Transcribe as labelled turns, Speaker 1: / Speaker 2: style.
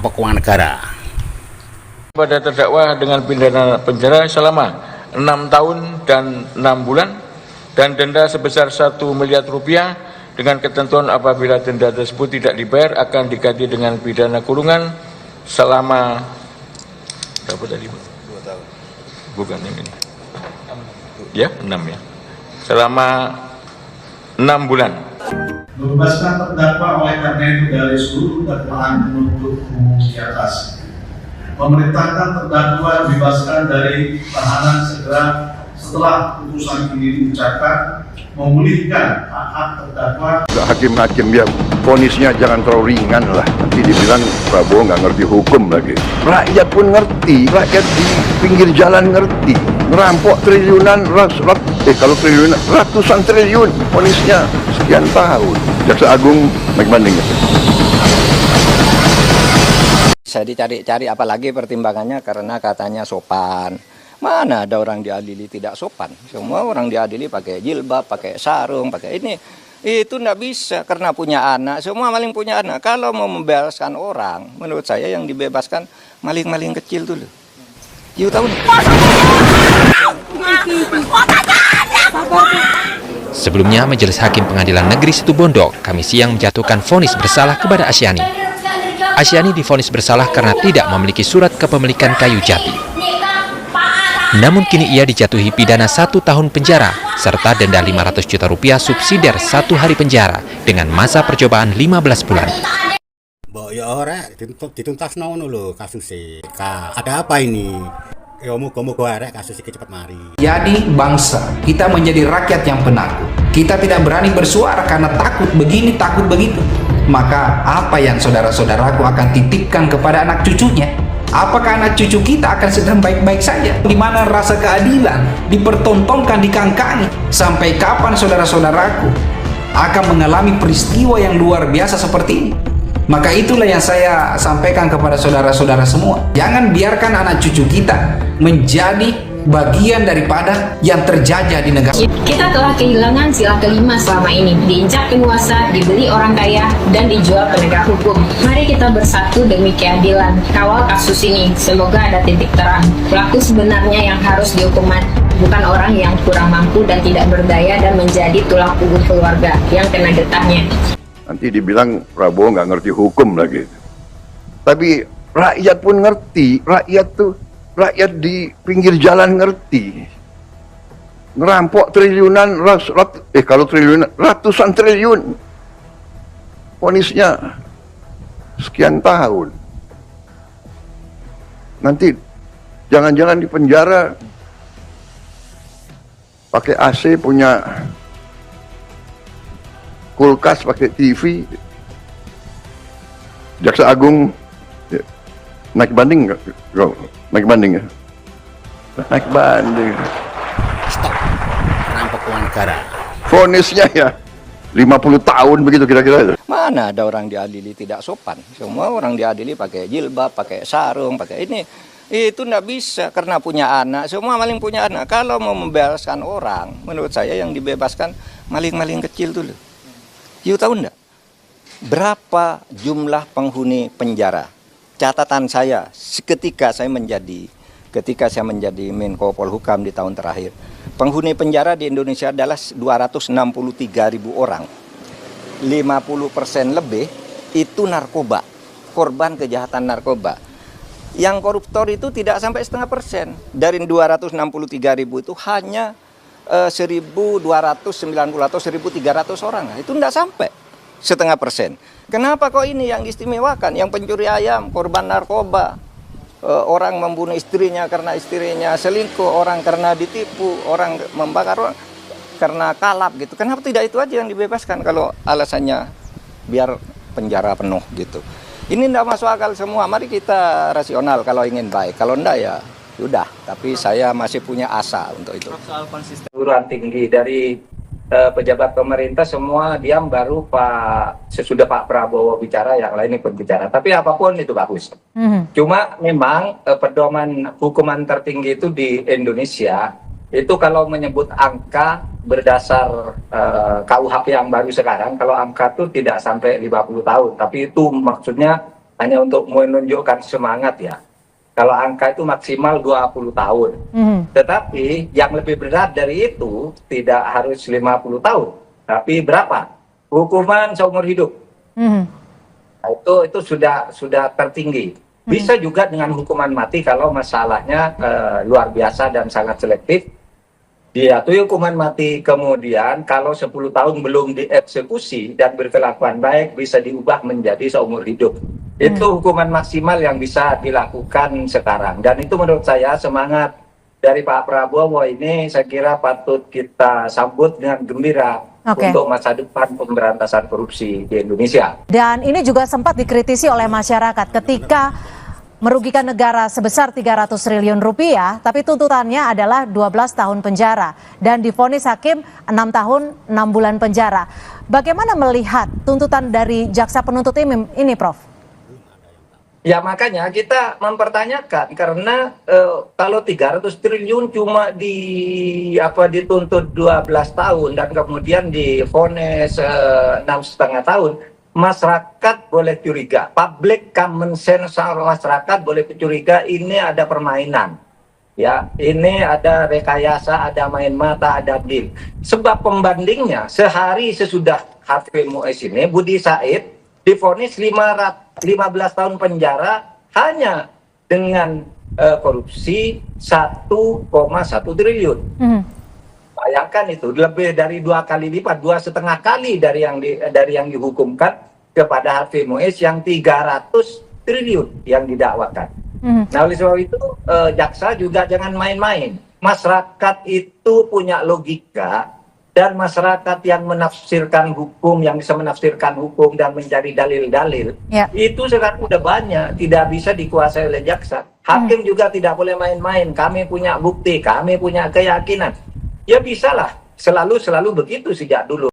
Speaker 1: perampok uang negara.
Speaker 2: Pada terdakwa dengan pidana penjara selama 6 tahun dan 6 bulan dan denda sebesar 1 miliar rupiah dengan ketentuan apabila denda tersebut tidak dibayar akan diganti dengan pidana kurungan selama berapa tadi? 2 tahun. Bukan yang ini. Ya, 6 ya. Selama 6 bulan.
Speaker 3: Membebaskan terdakwa oleh karena itu dari seluruh dakwaan penuntut umum di atas. Memerintahkan terdakwa dibebaskan dari tahanan segera setelah putusan ini diucapkan, memulihkan hak-hak terdakwa.
Speaker 4: Hakim-hakim ya vonisnya jangan terlalu ringan lah. Nanti dibilang Prabowo nggak ngerti hukum lagi. Rakyat pun ngerti, rakyat di pinggir jalan ngerti. Ngerampok triliunan, kalau triliunan, ratusan triliun vonisnya sekian tahun. Jaksa Agung naik banding.
Speaker 5: Saya dicari-cari apalagi pertimbangannya karena katanya sopan. Mana ada orang diadili tidak sopan? Semua orang diadili pakai jilbab, pakai sarung, pakai ini. Itu enggak bisa karena punya anak. Semua maling punya anak. Kalau mau membebaskan orang, menurut saya yang dibebaskan maling-maling kecil dulu. You tahu nih?
Speaker 6: Sebelumnya, Majelis Hakim Pengadilan Negeri Situbondo Kamis siang menjatuhkan vonis bersalah kepada Asyani. Asyani divonis bersalah karena tidak memiliki surat kepemilikan kayu jati. Namun kini ia dijatuhi pidana 1 tahun penjara serta denda 500 juta rupiah subsidiar 1 hari penjara dengan masa percobaan 15 bulan.
Speaker 1: Mbok ya ora dituntas nono lho kasusnya. Ada apa ini? Ya moga-moga arek kasus iki cepat mari.
Speaker 7: Jadi bangsa, kita menjadi rakyat yang penakut. Kita tidak berani bersuara karena takut begini, takut begitu. Maka apa yang saudara-saudaraku akan titipkan kepada anak cucunya? Apakah anak cucu kita akan sedang baik-baik saja? Di mana rasa keadilan dipertontonkan, dikangkangi? Sampai kapan saudara-saudaraku akan mengalami peristiwa yang luar biasa seperti ini? Maka itulah yang saya sampaikan kepada saudara-saudara semua. Jangan biarkan anak cucu kita menjadi bagian daripada yang terjajah di negara.
Speaker 8: Kita telah kehilangan sila kelima selama ini, diinjak penguasa, dibeli orang kaya, dan dijual penegak hukum. Mari kita bersatu demi keadilan. Kawal kasus ini, semoga ada titik terang. Pelaku sebenarnya yang harus dihukum bukan orang yang kurang mampu dan tidak berdaya dan menjadi tulang punggung keluarga yang kena getahnya.
Speaker 4: Nanti dibilang Prabowo nggak ngerti hukum lagi. Tapi rakyat pun ngerti, rakyat di pinggir jalan ngerti. Ngerampok triliunan, kalau triliunan, ratusan triliun. Vonisnya sekian tahun. Nanti jangan-jangan di penjara pakai AC, punya kulkas, pakai TV. Jaksa Agung naik banding nggak? Naik banding ya? Naik banding.
Speaker 1: Stop perampok uang negara.
Speaker 4: Vonisnya ya 50 tahun begitu kira-kira.
Speaker 5: Mana ada orang diadili tidak sopan? Semua orang diadili pakai jilbab, pakai sarung, pakai ini. Itu enggak bisa karena punya anak. Semua maling punya anak. Kalau mau membebaskan orang, menurut saya yang dibebaskan maling-maling kecil dulu. You tahu enggak? Berapa jumlah penghuni penjara? Catatan saya ketika saya menjadi Menko Polhukam di tahun terakhir. Penghuni penjara di Indonesia adalah 263.000 orang. 50% lebih itu narkoba, korban kejahatan narkoba. Yang koruptor itu tidak sampai 0,5%. Dari 263.000 itu hanya 1.290 atau 1.300 orang. Itu tidak sampai 0,5%. Kenapa kok ini yang diistimewakan? Yang pencuri ayam, korban narkoba, orang membunuh istrinya karena istrinya selingkuh, orang karena ditipu, orang membakar orang karena kalap gitu. Kenapa tidak itu aja yang dibebaskan kalau alasannya biar penjara penuh gitu? Ini tidak masuk akal semua. Mari kita rasional kalau ingin baik. Kalau enggak ya sudah. Tapi saya masih punya asa untuk itu.
Speaker 9: Soal konsistensi tinggi dari pejabat pemerintah semua diam, baru sesudah Pak Prabowo bicara yang lain ikut bicara. Tapi apapun itu bagus. Cuma memang pedoman hukuman tertinggi itu di Indonesia itu kalau menyebut angka berdasar KUHP yang baru sekarang, kalau angka itu tidak sampai 50 tahun, tapi itu maksudnya hanya untuk menunjukkan semangat ya. Kalau angka itu maksimal 20 tahun. Tetapi yang lebih berat dari itu tidak harus 50 tahun. Tapi berapa? Hukuman seumur hidup. Nah, itu sudah tertinggi. Bisa juga dengan hukuman mati kalau masalahnya luar biasa dan sangat selektif. Dijatuhi hukuman mati, kemudian kalau 10 tahun belum dieksekusi dan berkelakuan baik bisa diubah menjadi seumur hidup. Itu hukuman maksimal yang bisa dilakukan sekarang. Dan itu menurut saya semangat dari Pak Prabowo ini saya kira patut kita sambut dengan gembira untuk masa depan pemberantasan korupsi di Indonesia.
Speaker 10: Dan ini juga sempat dikritisi oleh masyarakat ketika merugikan negara sebesar 300 triliun rupiah, tapi tuntutannya adalah 12 tahun penjara dan divonis hakim 6 tahun 6 bulan penjara. Bagaimana melihat tuntutan dari jaksa penuntut ini, Prof?
Speaker 9: Ya makanya kita mempertanyakan karena kalau 300 triliun cuma dituntut 12 tahun dan kemudian divonis 6,5 tahun, masyarakat boleh curiga, public common sense masyarakat boleh curiga ini ada permainan, ya ini ada rekayasa, ada main mata, ada deal. Sebab pembandingnya sehari sesudah Harvey Muiz ini, Budi Said divonis 15 tahun penjara hanya dengan korupsi 1,1 triliun. Bayangkan itu lebih dari 2 kali lipat, 2,5 kali dari yang dihukumkan kepada Harvey Muiz yang 300 triliun yang didakwakan. Nah oleh sebab itu jaksa juga jangan main-main. Masyarakat itu punya logika dan masyarakat yang menafsirkan hukum, yang bisa menafsirkan hukum dan mencari dalil-dalil, itu sekarang udah banyak, tidak bisa dikuasai oleh jaksa. Hakim juga tidak boleh main-main. Kami punya bukti, kami punya keyakinan. Ya bisalah, selalu begitu sejak dulu.